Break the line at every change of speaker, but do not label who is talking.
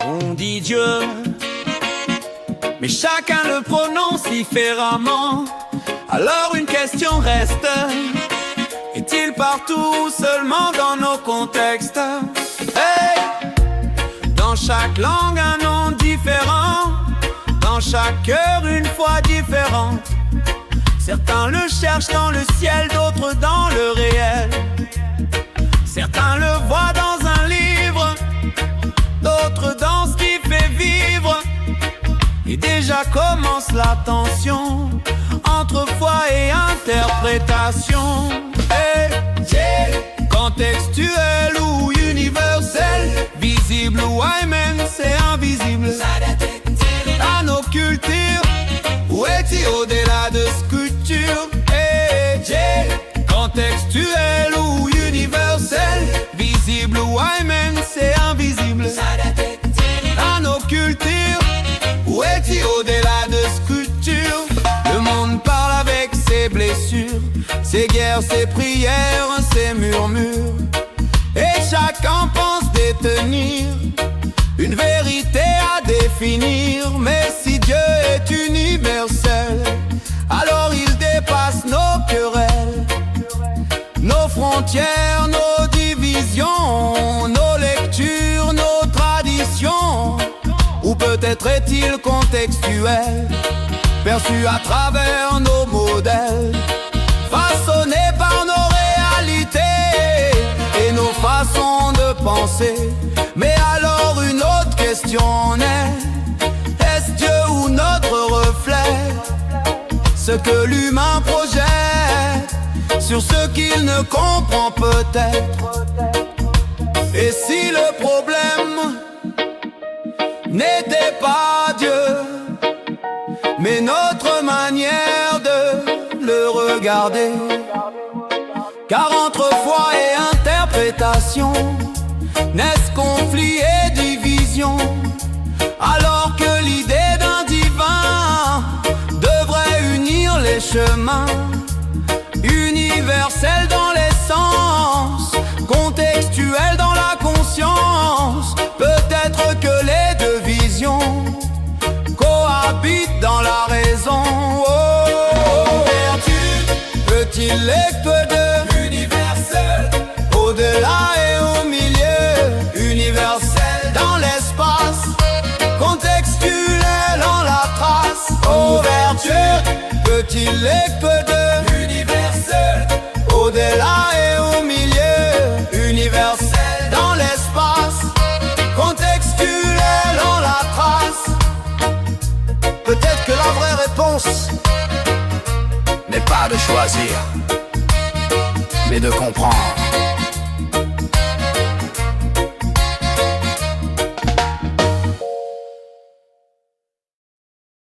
On dit Dieu, mais chacun le prononce différemment. Alors une question reste: est-il partout ou seulement dans nos contextes? Hey! Dans chaque langue un nom différent, dans chaque cœur une foi différente. Certains le cherchent dans le ciel, d'autres dans le réel. Certains le voient dans un livre, d'autres dans ce qui fait vivre. Et déjà commence la tension entre foi et interprétation. Hey, yeah. Contextuel ou universel, visible ou amen, c'est invisible. À nos cultures, où est-il au-delà de sculpture? Hey, yeah. Contextuel ou universel, visible ou amen, c'est invisible. À nos cultures, où est-il au-delà de sculpture? Le monde parle avec ses blessures, ses guerres, ses prières, ses murmures. Et chacun pense détenir une vérité à définir. Mais si Dieu est universel, alors il dépasse nos querelles, nos frontières, nos divisions, nos lectures, nos traditions. Ou peut-être est-il contextuel, perçu à travers nos modèles, façonné par nos réalités et nos façons de penser. Mais alors une autre question naît: est-ce Dieu ou notre reflet? Ce que l'humain projette sur ce qu'il ne comprend peut-être. Et si le problème n'était pas Dieu, mais notre manière de le regarder? Car entre foi et interprétation naissent conflits et divisions, alors que l'idée d'un divin devrait unir les chemins. Universel dans l'essence, contextuel dans la conscience. Peut-être que les deux visions cohabitent dans la raison. Oh, vertu, peut-il être de universel, au-delà et au milieu? Universel dans l'espace, contextuel en la trace. Oh, vertu, peut-il être de universel, au-delà et au milieu? Universel dans l'espace, contextuel en la trace. Peut-être que la vraie réponse n'est pas de choisir, mais de comprendre.